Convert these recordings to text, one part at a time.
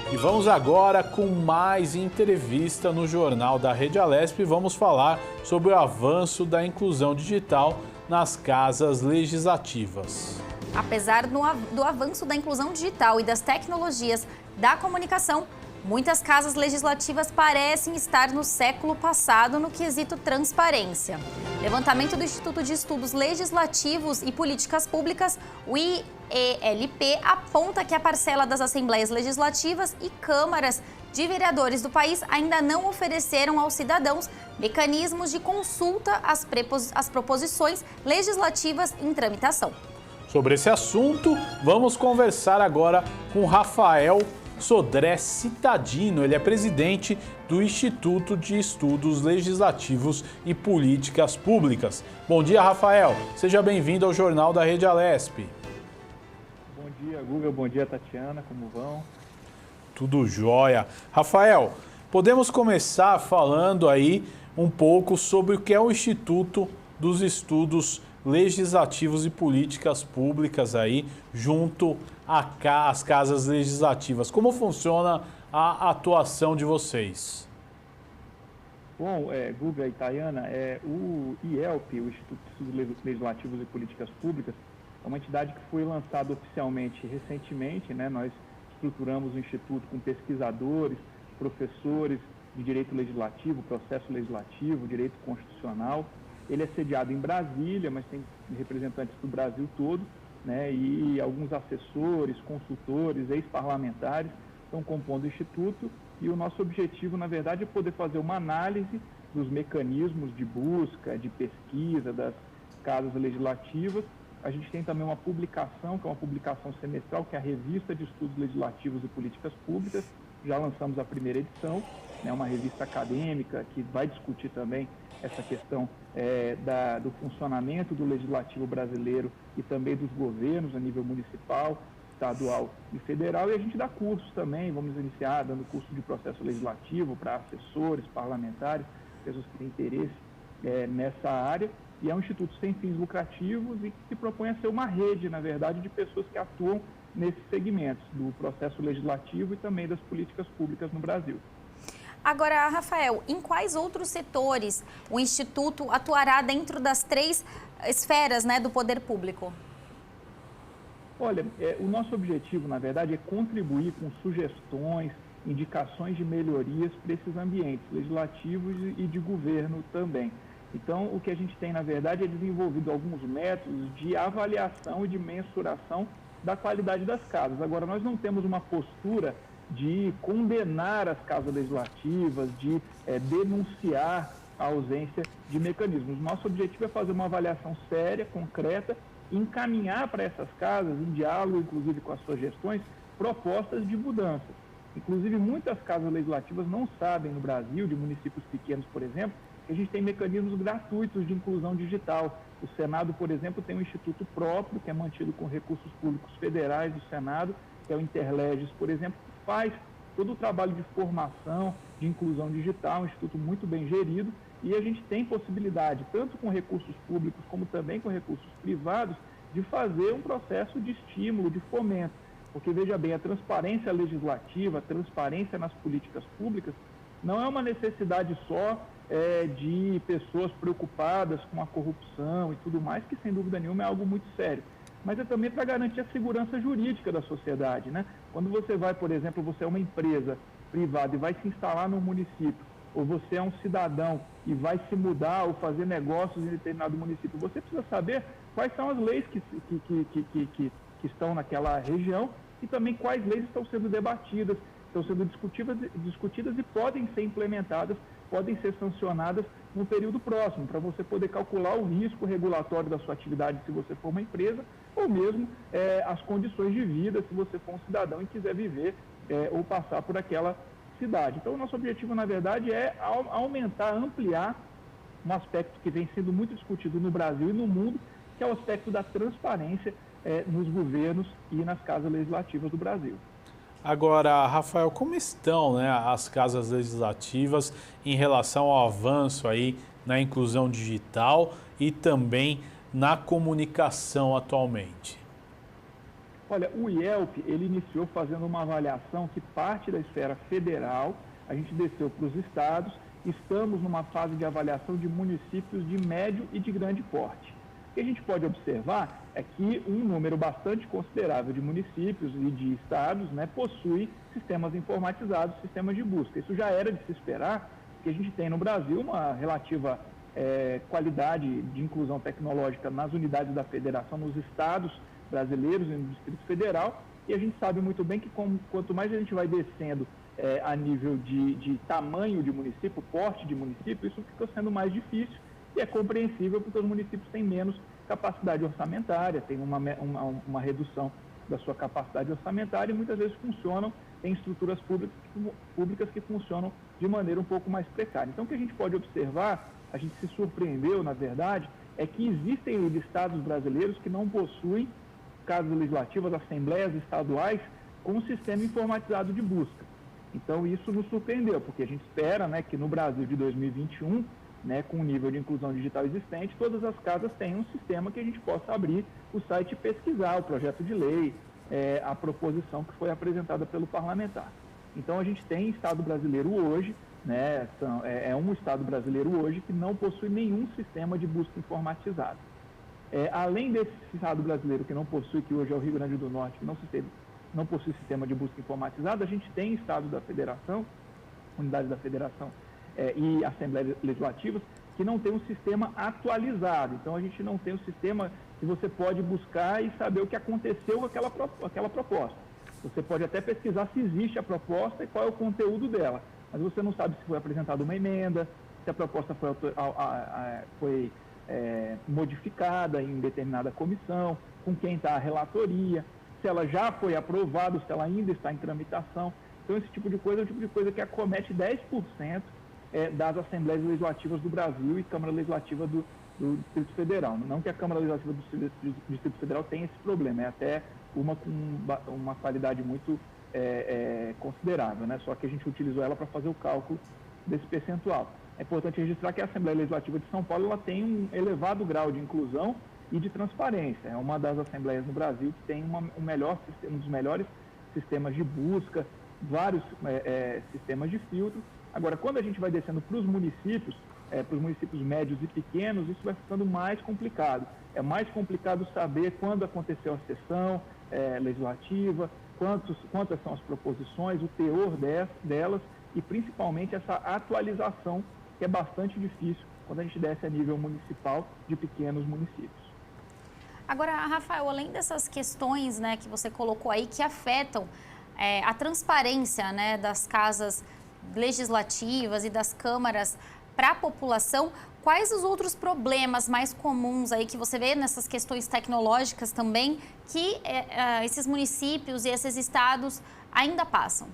E vamos agora com mais entrevista no Jornal da Rede Alesp. Vamos falar sobre o avanço da inclusão digital nas casas legislativas. Apesar do avanço da inclusão digital e das tecnologias da comunicação, muitas casas legislativas parecem estar no século passado no quesito transparência. Levantamento do Instituto de Estudos Legislativos e Políticas Públicas, o IELP, aponta que a parcela das assembleias legislativas e câmaras de vereadores do país ainda não ofereceram aos cidadãos mecanismos de consulta às proposições legislativas em tramitação. Sobre esse assunto, vamos conversar agora com Rafael Sodré Citadino. Ele é presidente do Instituto de Estudos Legislativos e Políticas Públicas. Bom dia, Rafael. Seja bem-vindo ao Jornal da Rede Alesp. Bom dia, Guga. Bom dia, Tatiana. Como vão? Tudo jóia. Rafael, podemos começar falando aí um pouco sobre o que é o Instituto dos Estudos Legislativos e Políticas Públicas aí, junto às casas legislativas. Como funciona a atuação de vocês? Bom, Guga e Tayana, o IELP, o Instituto de Estudos Legislativos e Políticas Públicas, é uma entidade que foi lançada oficialmente recentemente, né? Nós estruturamos o Instituto com pesquisadores, professores de Direito Legislativo, Processo Legislativo, Direito Constitucional. Ele é sediado em Brasília, mas tem representantes do Brasil todo, né? E alguns assessores, consultores, ex-parlamentares estão compondo o Instituto. E o nosso objetivo, na verdade, é poder fazer uma análise dos mecanismos de busca, de pesquisa das casas legislativas. A gente tem também uma publicação, que é uma publicação semestral, que é a Revista de Estudos Legislativos e Políticas Públicas. Já lançamos a primeira edição, né? Uma revista acadêmica que vai discutir também essa questão do funcionamento do legislativo brasileiro e também dos governos a nível municipal, estadual e federal. E a gente dá cursos também, vamos iniciar dando curso de processo legislativo para assessores, parlamentares, pessoas que têm interesse nessa área. E é um instituto sem fins lucrativos e que se propõe a ser uma rede, na verdade, de pessoas que atuam nesses segmentos do processo legislativo e também das políticas públicas no Brasil. Agora, Rafael, em quais outros setores o Instituto atuará dentro das três esferas, né, do poder público? Olha, o nosso objetivo, na verdade, é contribuir com sugestões, indicações de melhorias para esses ambientes legislativos e de governo também. Então, o que a gente tem, na verdade, é desenvolvido alguns métodos de avaliação e de mensuração da qualidade das casas. Agora, nós não temos uma postura de condenar as casas legislativas, de denunciar a ausência de mecanismos. Nosso objetivo é fazer uma avaliação séria, concreta, encaminhar para essas casas, em diálogo, inclusive com as suas gestões, propostas de mudanças. Inclusive, muitas casas legislativas não sabem no Brasil, de municípios pequenos, por exemplo, que a gente tem mecanismos gratuitos de inclusão digital. O Senado, por exemplo, tem um instituto próprio, que é mantido com recursos públicos federais do Senado, que é o Interleges, por exemplo, que faz todo o trabalho de formação, de inclusão digital, um instituto muito bem gerido, e a gente tem possibilidade, tanto com recursos públicos como também com recursos privados, de fazer um processo de estímulo, de fomento. Porque, veja bem, a transparência legislativa, a transparência nas políticas públicas, não é uma necessidade só de pessoas preocupadas com a corrupção e tudo mais, que sem dúvida nenhuma é algo muito sério. Mas é também para garantir a segurança jurídica da sociedade, né? Quando você vai, por exemplo, você é uma empresa privada e vai se instalar no município, ou você é um cidadão e vai se mudar ou fazer negócios em determinado município, você precisa saber quais são as leis que estão naquela região e também quais leis estão sendo debatidas, estão sendo discutidas e podem ser implementadas, podem ser sancionadas no período próximo, para você poder calcular o risco regulatório da sua atividade se você for uma empresa, ou mesmo as condições de vida se você for um cidadão e quiser viver ou passar por aquela cidade. Então, o nosso objetivo, na verdade, é aumentar, ampliar um aspecto que vem sendo muito discutido no Brasil e no mundo, que é o aspecto da transparência nos governos e nas casas legislativas do Brasil. Agora, Rafael, como estão, né, as casas legislativas em relação ao avanço aí na inclusão digital e também na comunicação atualmente? Olha, o IELP, ele iniciou fazendo uma avaliação que parte da esfera federal, a gente desceu para os estados, estamos numa fase de avaliação de municípios de médio e de grande porte. O que a gente pode observar é que um número bastante considerável de municípios e de estados, né, possui sistemas informatizados, sistemas de busca. Isso já era de se esperar, porque a gente tem no Brasil uma relativa qualidade de inclusão tecnológica nas unidades da federação, nos estados brasileiros e no Distrito Federal, e a gente sabe muito bem que quanto mais a gente vai descendo a nível de tamanho de município, porte de município, isso fica sendo mais difícil e é compreensível porque os municípios têm menos capacidade orçamentária, têm uma redução da sua capacidade orçamentária e muitas vezes têm estruturas públicas que funcionam de maneira um pouco mais precária. Então, o que a gente pode observar, a gente se surpreendeu, na verdade, é que existem estados brasileiros que não possuem casas legislativas, assembleias estaduais, com um sistema informatizado de busca. Então, isso nos surpreendeu, porque a gente espera, né, que no Brasil de 2021, né, com o nível de inclusão digital existente, todas as casas tenham um sistema que a gente possa abrir o site e pesquisar o projeto de lei, a proposição que foi apresentada pelo parlamentar. Então, a gente tem Estado brasileiro hoje, né, um Estado brasileiro hoje que não possui nenhum sistema de busca informatizado. Além desse Estado brasileiro que não possui, que hoje é o Rio Grande do Norte, que não possui sistema de busca informatizado, a gente tem Estados da Federação, unidades da Federação e Assembleias Legislativas, que não tem um sistema atualizado. Então, a gente não tem um sistema que você pode buscar e saber o que aconteceu com aquela proposta. Você pode até pesquisar se existe a proposta e qual é o conteúdo dela, mas você não sabe se foi apresentada uma emenda, se a proposta foi modificada em determinada comissão, com quem está a relatoria, se ela já foi aprovada, se ela ainda está em tramitação. Então, esse tipo de coisa é o tipo de coisa que acomete 10% das Assembleias Legislativas do Brasil e Câmara Legislativa do Distrito Federal. Não que a Câmara Legislativa do Distrito Federal tenha esse problema, é até uma com uma qualidade muito considerável, né? Só que a gente utilizou ela para fazer o cálculo desse percentual. É importante registrar que a Assembleia Legislativa de São Paulo ela tem um elevado grau de inclusão e de transparência. É uma das assembleias no Brasil que tem um dos melhores sistemas de busca, vários sistemas de filtro. Agora, quando a gente vai descendo para os municípios médios e pequenos, isso vai ficando mais complicado. É mais complicado saber quando aconteceu a sessão legislativa, quantas são as proposições, o teor delas e principalmente essa atualização que é bastante difícil quando a gente desce a nível municipal de pequenos municípios. Agora, Rafael, além dessas questões, né, que você colocou aí que afetam a transparência, né, das casas legislativas e das câmaras para a população, quais os outros problemas mais comuns aí que você vê nessas questões tecnológicas também que esses municípios e esses estados ainda passam?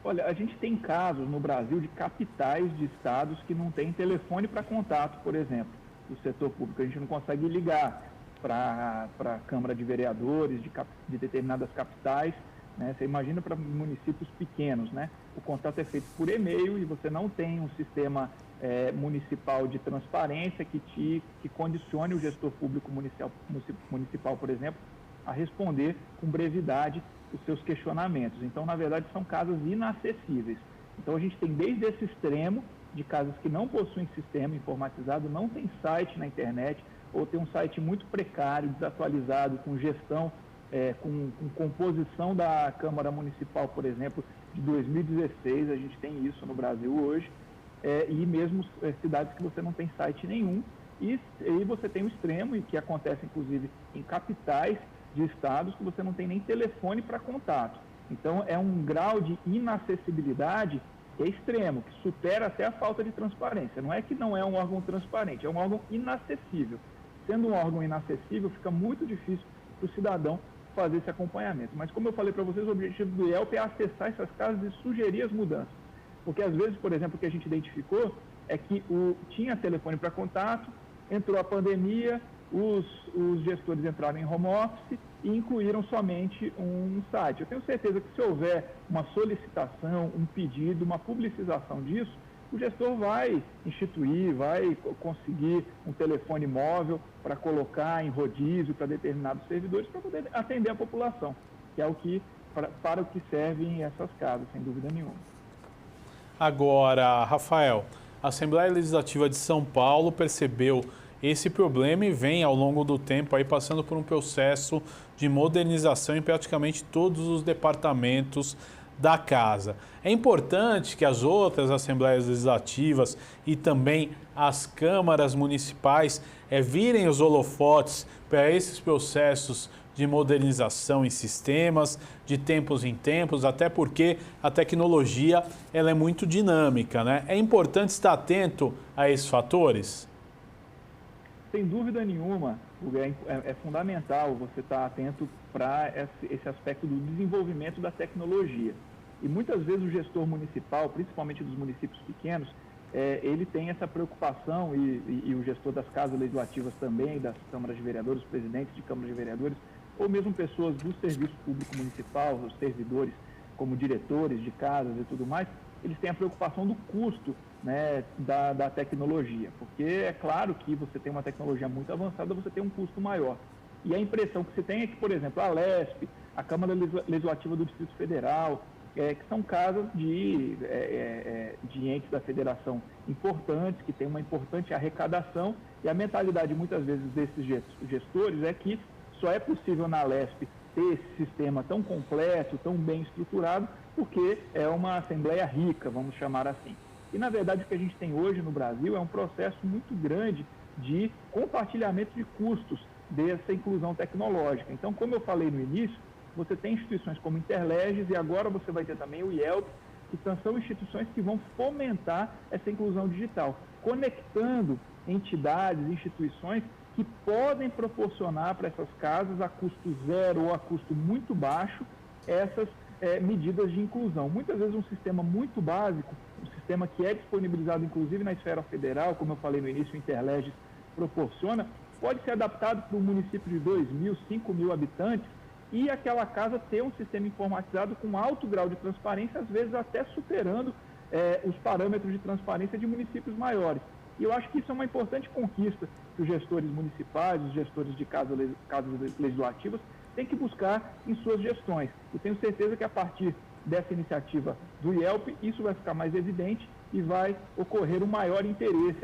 Olha, a gente tem casos no Brasil de capitais de estados que não têm telefone para contato, por exemplo, do setor público. A gente não consegue ligar para a Câmara de Vereadores de determinadas capitais, né? Você imagina para municípios pequenos, né? O contato é feito por e-mail e você não tem um sistema municipal de transparência que condicione o gestor público municipal, por exemplo, a responder com brevidade os seus questionamentos. Então, na verdade, são casas inacessíveis. Então, a gente tem desde esse extremo de casas que não possuem sistema informatizado, não tem site na internet, ou tem um site muito precário, desatualizado, com gestão, com composição da Câmara Municipal, por exemplo, de 2016, a gente tem isso no Brasil hoje, e mesmo cidades que você não tem site nenhum, e você tem o extremo, e que acontece inclusive em capitais de estados, que você não tem nem telefone para contato. Então, é um grau de inacessibilidade que é extremo, que supera até a falta de transparência. Não é que não é um órgão transparente, é um órgão inacessível. Sendo um órgão inacessível, fica muito difícil para o cidadão fazer esse acompanhamento. Mas, como eu falei para vocês, o objetivo do IELP é acessar essas casas e sugerir as mudanças. Porque, às vezes, por exemplo, o que a gente identificou é que tinha telefone para contato, entrou a pandemia, os gestores entraram em home office e incluíram somente um site. Eu tenho certeza que se houver uma solicitação, um pedido, uma publicização disso, o gestor vai instituir, vai conseguir um telefone móvel para colocar em rodízio para determinados servidores para poder atender a população, que é o que, para o que servem essas casas, sem dúvida nenhuma. Agora, Rafael, a Assembleia Legislativa de São Paulo percebeu esse problema e vem ao longo do tempo aí passando por um processo de modernização em praticamente todos os departamentos da casa. É importante que as outras assembleias legislativas e também as câmaras municipais virem os holofotes para esses processos de modernização em sistemas, de tempos em tempos, até porque a tecnologia ela é muito dinâmica, né? É importante estar atento a esses fatores? Sem dúvida nenhuma, é fundamental você estar atento para esse aspecto do desenvolvimento da tecnologia. E muitas vezes o gestor municipal, principalmente dos municípios pequenos, ele tem essa preocupação, e o gestor das casas legislativas também, das câmaras de vereadores, os presidentes de câmaras de vereadores, ou mesmo pessoas do serviço público municipal, os servidores como diretores de casas e tudo mais, eles têm a preocupação do custo, né, da tecnologia, porque é claro que você tem uma tecnologia muito avançada, você tem um custo maior. E a impressão que se tem é que, por exemplo, a Alesp, a Câmara Legislativa do Distrito Federal, que são casas de entes da federação importantes, que têm uma importante arrecadação, e a mentalidade muitas vezes desses gestores é que só é possível na Alesp ter esse sistema tão completo, tão bem estruturado, porque é uma assembleia rica, vamos chamar assim. E, na verdade, o que a gente tem hoje no Brasil é um processo muito grande de compartilhamento de custos dessa inclusão tecnológica. Então, como eu falei no início, você tem instituições como Interleges e agora você vai ter também o IELB, que são instituições que vão fomentar essa inclusão digital, conectando entidades, instituições que podem proporcionar para essas casas a custo zero ou a custo muito baixo essas medidas de inclusão. Muitas vezes um sistema muito básico, um sistema que é disponibilizado inclusive na esfera federal, como eu falei no início, o Interleges proporciona, pode ser adaptado para um município de 2.000, 5.000 habitantes e aquela casa ter um sistema informatizado com alto grau de transparência, às vezes até superando os parâmetros de transparência de municípios maiores. E eu acho que isso é uma importante conquista que os gestores municipais, os gestores de casas legislativas têm que buscar em suas gestões. Eu tenho certeza que a partir dessa iniciativa do IELP, isso vai ficar mais evidente e vai ocorrer um maior interesse.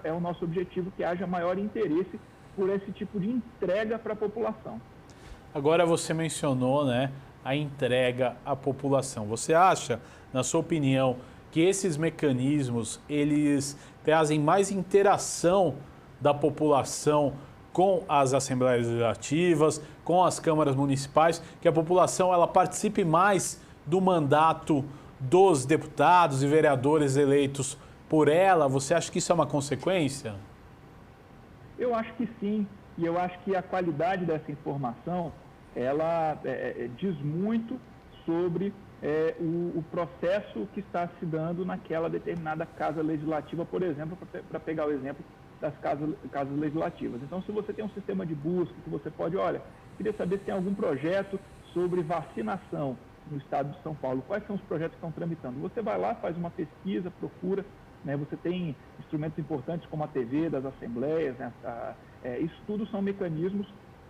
É o nosso objetivo que haja maior interesse por esse tipo de entrega para a população. Agora você mencionou, né, a entrega à população. Você acha, na sua opinião, que esses mecanismos eles trazem mais interação da população com as assembleias legislativas, com as câmaras municipais, que a população ela participe mais do mandato dos deputados e vereadores eleitos por ela? Você acha que isso é uma consequência? Eu acho que sim, e eu acho que a qualidade dessa informação, ela diz muito sobre o processo que está se dando naquela determinada casa legislativa, por exemplo, para pegar o exemplo das casas legislativas. Então, se você tem um sistema de busca, que você pode, olha, queria saber se tem algum projeto sobre vacinação no estado de São Paulo, quais são os projetos que estão tramitando. Você vai lá, faz uma pesquisa, procura, né? Você tem instrumentos importantes como a TV das assembleias, né? Isso tudo são mecanismos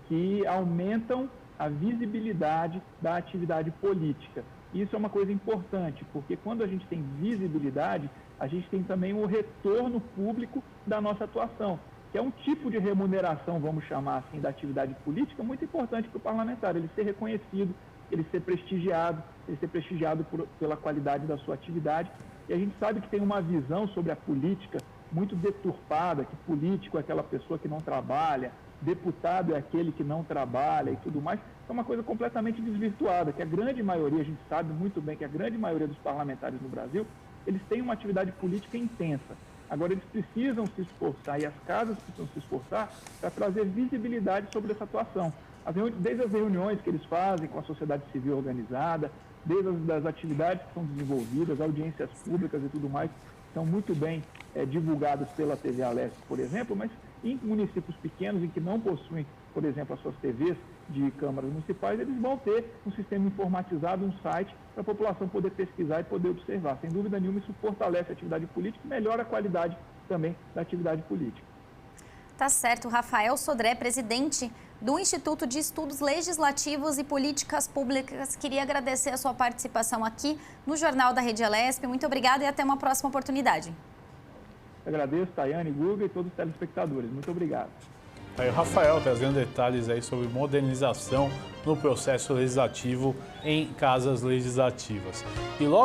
que aumentam a visibilidade da atividade política. Isso é uma coisa importante, porque quando a gente tem visibilidade, a gente tem também o retorno público da nossa atuação, que é um tipo de remuneração, vamos chamar assim, da atividade política muito importante para o parlamentar, ele ser reconhecido, ele ser prestigiado pela qualidade da sua atividade. E a gente sabe que tem uma visão sobre a política muito deturpada, que político é aquela pessoa que não trabalha, deputado é aquele que não trabalha e tudo mais. É uma coisa completamente desvirtuada, que a grande maioria, a gente sabe muito bem que a grande maioria dos parlamentares no Brasil, eles têm uma atividade política intensa. Agora, eles precisam se esforçar, e as casas precisam se esforçar para trazer visibilidade sobre essa atuação. Desde as reuniões que eles fazem com a sociedade civil organizada, desde as atividades que são desenvolvidas, audiências públicas e tudo mais, são muito bem divulgadas pela TV Alesp, por exemplo, mas em municípios pequenos em que não possuem, por exemplo, as suas TVs de câmaras municipais, eles vão ter um sistema informatizado, um site, para a população poder pesquisar e poder observar. Sem dúvida nenhuma, isso fortalece a atividade política e melhora a qualidade também da atividade política. Tá certo. Rafael Sodré, presidente do Instituto de Estudos Legislativos e Políticas Públicas. Queria agradecer a sua participação aqui no Jornal da Rede Alesp. Muito obrigada e até uma próxima oportunidade. Agradeço, Tayane, Guga e todos os telespectadores. Muito obrigado. Aí o Rafael trazendo detalhes aí sobre modernização no processo legislativo em casas legislativas. E logo